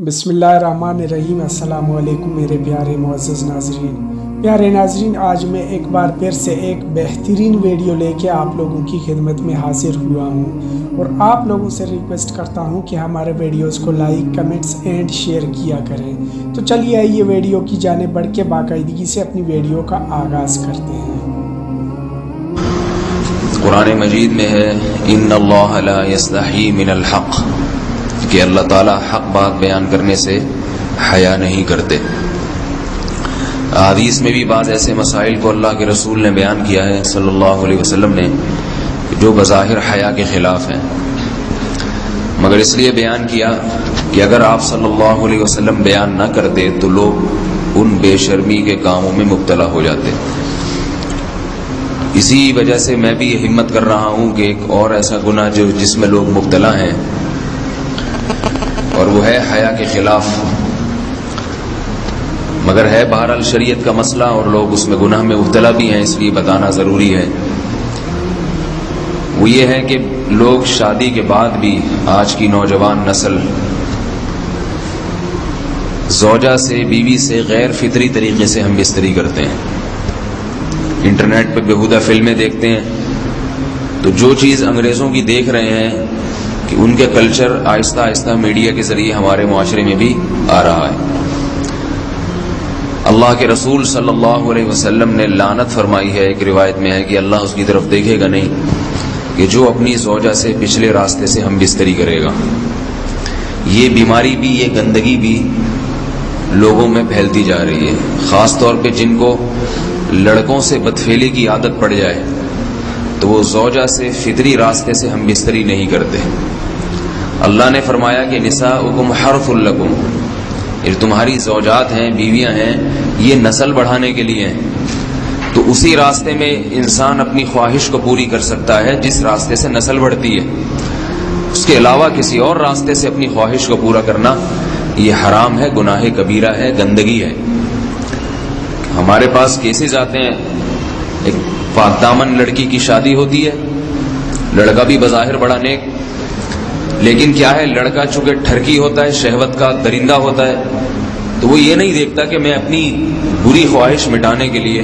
बिस्मिल्लाहिर्रहमानिर्रहीम। अस्सलाम वालेकुम मेरे प्यारे मुअज़्ज़ज़ नाज़रीन, आज मैं एक बार फिर से एक बेहतरीन वीडियो लेके आप लोगों की खिदमत में हाजिर हुआ हूँ और आप लोगों से रिक्वेस्ट करता हूँ कि हमारे वीडियोस को लाइक, कमेंट्स एंड शेयर किया करें। तो चलिए आइए वीडियो की जानिब बढ़ के बाकायदगी से अपनी वीडियो का आगाज़ करते हैं। कुरान मजीद में है इन्नल्लाह ला यस्तही मिनल हक़, कि अल्लाह ताला हक बात बयान करने से हया नहीं करते। हदीस में भी बाज़ ऐसे मसाइल को अल्लाह के रसूल ने बयान किया है सल्लल्लाहु अलैहि वसल्लम ने, जो बज़ाहिर हया के ख़िलाफ़ हैं, मगर इसलिए बयान किया कि अगर आप सल्लल्लाहु अलैहि वसल्लम बयान न करते तो लोग उन बेशर्मी के कामों में मुब्तला हो जाते। इसी वजह से मैं भी ये हिम्मत कर रहा हूँ कि एक और ऐसा गुनाह जिसमें लोग मुब्तला हैं, और वो है हया के खिलाफ, मगर है बहरहाल शरीयत का मसला और लोग उसमें गुनाह में मुब्तला भी हैं, इसलिए बताना ज़रूरी है। वो ये है कि लोग शादी के बाद भी, आज की नौजवान नस्ल ज़ौजा से, बीवी से गैर फितरी तरीके से हम बिस्तरी करते हैं। इंटरनेट पर बेहुदा फिल्में देखते हैं, तो जो चीज़ अंग्रेज़ों की देख रहे हैं कि उनके कल्चर आहिस्ता आहिस्ता मीडिया के ज़रिए हमारे मुआशरे में भी आ रहा है। अल्लाह के रसूल सल्लल्लाहु अलैहि वसल्लम ने लानत फरमाई है, एक रिवायत में है कि अल्लाह उसकी तरफ देखेगा नहीं कि जो अपनी ज़ौजा से पिछले रास्ते से हम बिस्तरी करेगा। ये बीमारी भी, ये गंदगी भी लोगों में फैलती जा रही है, ख़ास तौर पे जिनको लड़कों से बदफेली की आदत पड़ जाए तो वो ज़ौजा से फितरी रास्ते से हम बिस्तरी नहीं करते। अल्लाह ने फरमाया कि निसाउकुम हर्फुल लकुम, ये तुम्हारी ज़ौजात हैं, बीवियां हैं, ये नस्ल बढ़ाने के लिए हैं। तो उसी रास्ते में इंसान अपनी ख्वाहिश को पूरी कर सकता है जिस रास्ते से नस्ल बढ़ती है। उसके अलावा किसी और रास्ते से अपनी ख्वाहिश को पूरा करना ये हराम है, गुनाह कबीरा है, गंदगी है। हमारे पास केसेस आते हैं, एक पाकदामन लड़की की शादी होती है, लड़का भी बज़ाहिर बड़ा नेक, लेकिन क्या है, लड़का चूंकि ठरकी होता है, शहवत का दरिंदा होता है, तो वो ये नहीं देखता कि मैं अपनी बुरी ख्वाहिश मिटाने के लिए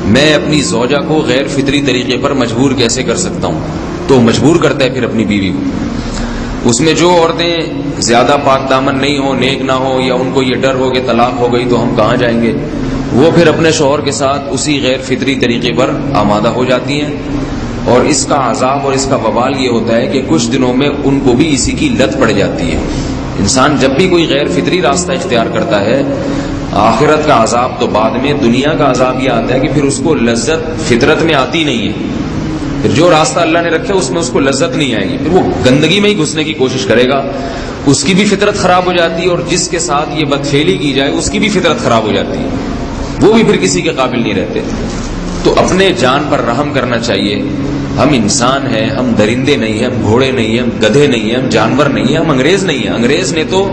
मैं अपनी ज़ौजा को गैर फितरी तरीके पर मजबूर कैसे कर सकता हूँ। तो मजबूर करता है फिर अपनी बीवी को। उसमें जो औरतें ज़्यादा पाकदामन नहीं हो, नेक ना हो, या उनको ये डर हो कि तलाक हो गई तो हम कहाँ जाएंगे, वो फिर अपने शौहर के साथ उसी गैर फितरी तरीके पर आमादा हो जाती हैं। और इसका अजाब और इसका वबाल ये होता है कि कुछ दिनों में उनको भी इसी की लत पड़ जाती है। इंसान जब भी कोई गैर फितरी रास्ता इख्तियार करता है, आखिरत का अजाब तो बाद में, दुनिया का अजाब ये आता है कि फिर उसको लज्जत फितरत में आती नहीं है। फिर जो रास्ता अल्लाह ने रखा उसमें उसको लज्जत नहीं आएगी, फिर वो गंदगी में ही घुसने की कोशिश करेगा, उसकी भी फितरत खराब हो जाती है, और जिसके साथ ये बदफेली की जाए उसकी भी फितरत खराब हो जाती है, वो भी फिर किसी के काबिल नहीं रहते। तो अपने जान पर रहम करना चाहिए। हम इंसान हैं, हम दरिंदे नहीं हैं, हम घोड़े नहीं हैं, हम गधे नहीं हैं, हम जानवर नहीं हैं, हम अंग्रेज नहीं हैं। अंग्रेज ने तो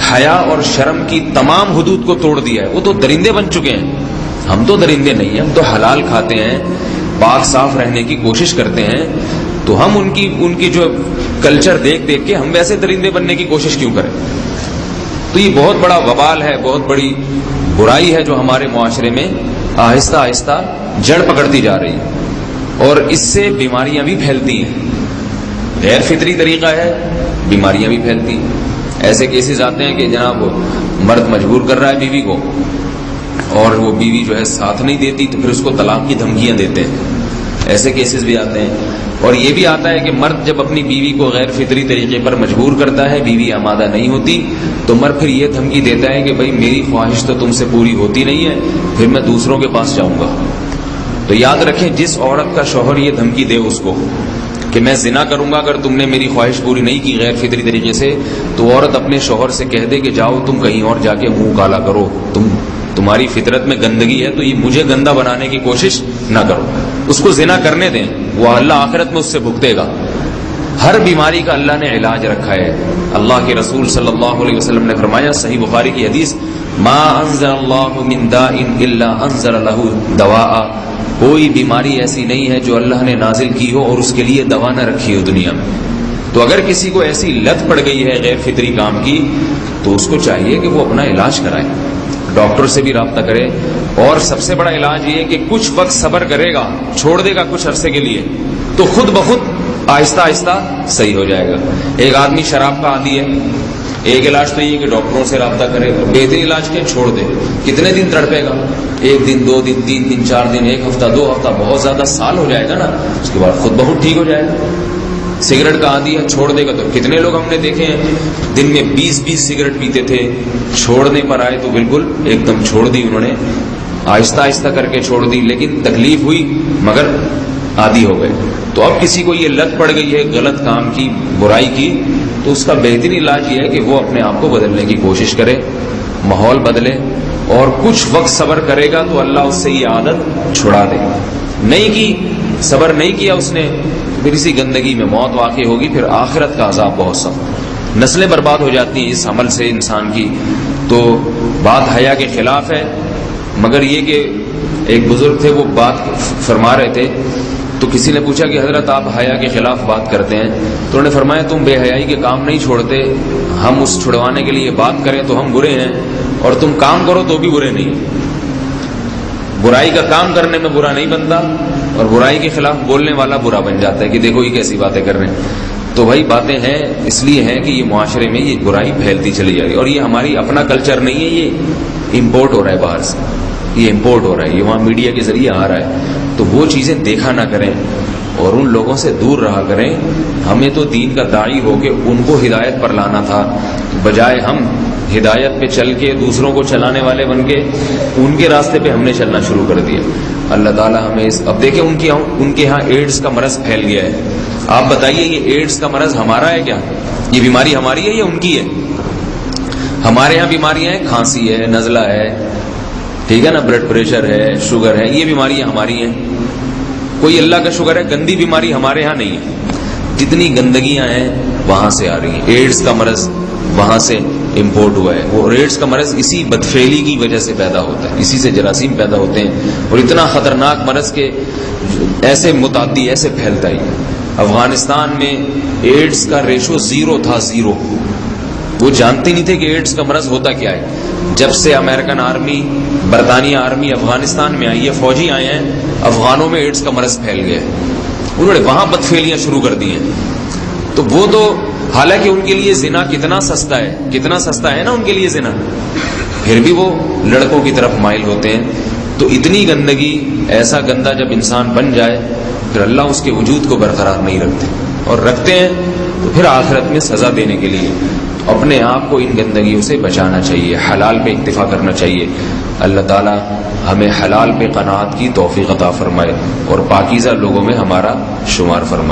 हया और शर्म की तमाम हुदूद को तोड़ दिया है, वो तो दरिंदे बन चुके हैं। हम तो दरिंदे नहीं हैं, हम तो हलाल खाते हैं, पाक साफ रहने की कोशिश करते हैं। तो हम उनकी जो कल्चर देख देख के हम वैसे दरिंदे बनने की कोशिश क्यों करें। तो ये बहुत बड़ा वबाल है, बहुत बड़ी बुराई है जो हमारे मुआशरे में आहिस्ता आहिस्ता जड़ पकड़ती जा रही है, और इससे बीमारियां भी फैलती हैं। गैर फितरी तरीका है, बीमारियां भी फैलती हैं। ऐसे केसेस आते हैं कि जनाब मर्द मजबूर कर रहा है बीवी को, और वो बीवी जो है साथ नहीं देती, तो फिर उसको तलाक की धमकियां देते हैं। ऐसे केसेस भी आते हैं। और ये भी आता है कि मर्द जब अपनी बीवी को गैर फितरी तरीके पर मजबूर करता है, बीवी आमादा नहीं होती, तो मर्द फिर ये धमकी देता है कि भाई मेरी ख्वाहिश तो तुमसे पूरी होती नहीं है, फिर मैं दूसरों के पास जाऊंगा। तो याद रखें, जिस औरत का शौहर ये धमकी दे उसको कि मैं जिना करूंगा अगर तुमने मेरी ख्वाहिश पूरी नहीं की गैर फितरी तरीके से, तो औरत अपने शौहर से कह दे कि जाओ तुम कहीं और जाके मुंह काला करो, तुम्हारी फितरत में गंदगी है, तो ये मुझे गंदा बनाने की कोशिश ना करो, उसको जिना करने दें, वो अल्लाह आखिरत में उससे भुगतेगा। हर बीमारी का अल्लाह ने इलाज रखा है। अल्लाह के रसूल सल्लल्लाहु अलैहि वसल्लम ने फरमाया, सही बुखारी की हदीस, मा अंज़लल्लाहु मिन दाइन इल्ला अंज़ल लहु दवाआ, कोई बीमारी ऐसी नहीं है जो अल्लाह ने नाजिल की हो और उसके लिए दवा न रखी हो दुनिया में। तो अगर किसी को ऐसी लत पड़ गई है गैर फितरी काम की, تو اس کو چاہیے کہ وہ اپنا علاج کرائے، ڈاکٹر سے بھی رابطہ کرے، اور سب سے بڑا علاج یہ ہے کہ کچھ وقت صبر کرے گا، چھوڑ دے گا کچھ عرصے کے لیے، تو خود بخود آہستہ آہستہ صحیح ہو جائے گا۔ ایک آدمی شراب کا عادی ہے، ایک علاج تو یہ کہ ڈاکٹروں سے رابطہ کرے، بہترین علاج کیا، چھوڑ دے۔ کتنے دن تڑپے گا؟ 1 دن 2 دن 3 دن 4 دن 1 ہفتہ 2 ہفتہ، بہت زیادہ سال ہو جائے گا نا، اس کے بعد خود بہت ٹھیک ہو جائے گا۔ سگریٹ کا عادی ہے، چھوڑ دے گا تو کتنے لوگ ہم نے دیکھے ہیں دن میں 20 سگریٹ پیتے تھے، چھوڑنے پر آئے تو بالکل ایک دم چھوڑ دی انہوں نے، آہستہ آہستہ کر کے چھوڑ دی، لیکن تکلیف ہوئی مگر عادی ہو گئے۔ تو اب کسی کو یہ لت پڑ گئی ہے غلط کام کی، برائی کی، تو اس کا بہترین علاج یہ ہے کہ وہ اپنے آپ کو بدلنے کی کوشش کرے، ماحول بدلے، اور کچھ وقت صبر کرے گا تو اللہ اس سے یہ عادت چھڑا دے گا۔ نہیں کی، صبر نہیں کیا اس نے، پھر اسی گندگی میں موت واقع ہوگی، پھر آخرت کا عذاب بہت سخت، نسلیں برباد ہو جاتی ہیں اس عمل سے انسان کی۔ تو بات حیا کے خلاف ہے، مگر یہ کہ ایک بزرگ تھے وہ بات فرما رہے تھے، تو کسی نے پوچھا کہ حضرت آپ حیا کے خلاف بات کرتے ہیں، تو انہوں نے فرمایا تم بے حیائی کے کام نہیں چھوڑتے، ہم اس چھڑوانے کے لیے بات کریں تو ہم برے ہیں، اور تم کام کرو تو بھی برے نہیں۔ برائی کا کام کرنے میں برا نہیں بنتا، اور برائی کے خلاف بولنے والا برا بن جاتا ہے کہ دیکھو یہ کیسی باتیں کر رہے ہیں۔ تو بھائی باتیں ہیں اس لیے ہیں کہ یہ معاشرے میں یہ برائی پھیلتی چلی جا رہی ہے، اور یہ ہماری اپنا کلچر نہیں ہے، یہ امپورٹ ہو رہا ہے باہر سے، یہ امپورٹ ہو رہا ہے، یہ وہاں میڈیا کے ذریعے آ رہا ہے۔ تو وہ چیزیں دیکھا نہ کریں اور ان لوگوں سے دور رہا کریں۔ ہمیں تو دین کا داعی ہو کے ان کو ہدایت پر لانا تھا، بجائے ہم ہدایت پہ چل کے دوسروں کو چلانے والے بن کے ان کے راستے پہ ہم نے چلنا شروع کر دیا۔ اللہ تعالیٰ ہمیں اب دیکھیں ان کے ہاں ایڈز کا مرض پھیل گیا ہے۔ آپ بتائیے یہ ایڈز کا مرض ہمارا ہے کیا؟ یہ بیماری ہماری ہے یا ان کی ہے؟ ہمارے ہاں بیماریاں ہیں، کھانسی ہے، نزلہ ہے، ٹھیک ہے نا، بلڈ پریشر ہے، شوگر ہے، یہ بیماریاں ہماری ہیں۔ کوئی اللہ کا شکر ہے گندی بیماری ہمارے ہاں نہیں ہے، جتنی گندگیاں ہیں وہاں سے آ رہی ہیں۔ ایڈز کا مرض وہاں سے امپورٹ ہوا ہے، وہ ایڈز کا مرض اسی بدفعلی کی وجہ سے پیدا ہوتا ہے، اسی سے جراثیم پیدا ہوتے ہیں، اور اتنا خطرناک مرض کہ ایسے متعدی ایسے پھیلتا ہی۔ افغانستان میں ایڈز کا ریشو 0 تھا، 0۔ وہ جانتے نہیں تھے کہ ایڈز کا مرض ہوتا کیا ہے۔ جب سے امریکن آرمی، برطانیہ آرمی افغانستان میں آئی ہے، فوجی آئے ہیں، افغانوں میں ایڈز کا مرض پھیل گیا ہے، انہوں نے وہاں بدفعلیاں شروع کر دی ہیں۔ تو وہ تو حالانکہ ان کے لیے زنا کتنا سستا ہے، کتنا سستا ہے نا ان کے لیے زنا، پھر بھی وہ لڑکوں کی طرف مائل ہوتے ہیں۔ تو اتنی گندگی، ایسا گندا جب انسان بن جائے پھر اللہ اس کے وجود کو برقرار نہیں رکھتے، اور رکھتے ہیں تو پھر آخرت میں سزا دینے کے لیے اپنے آپ کو ان گندگیوں سے بچانا چاہیے، حلال پہ اکتفا کرنا چاہیے۔ اللہ تعالی ہمیں حلال پہ قناعت کی توفیق عطا فرمائے اور پاکیزہ لوگوں میں ہمارا شمار فرمائے۔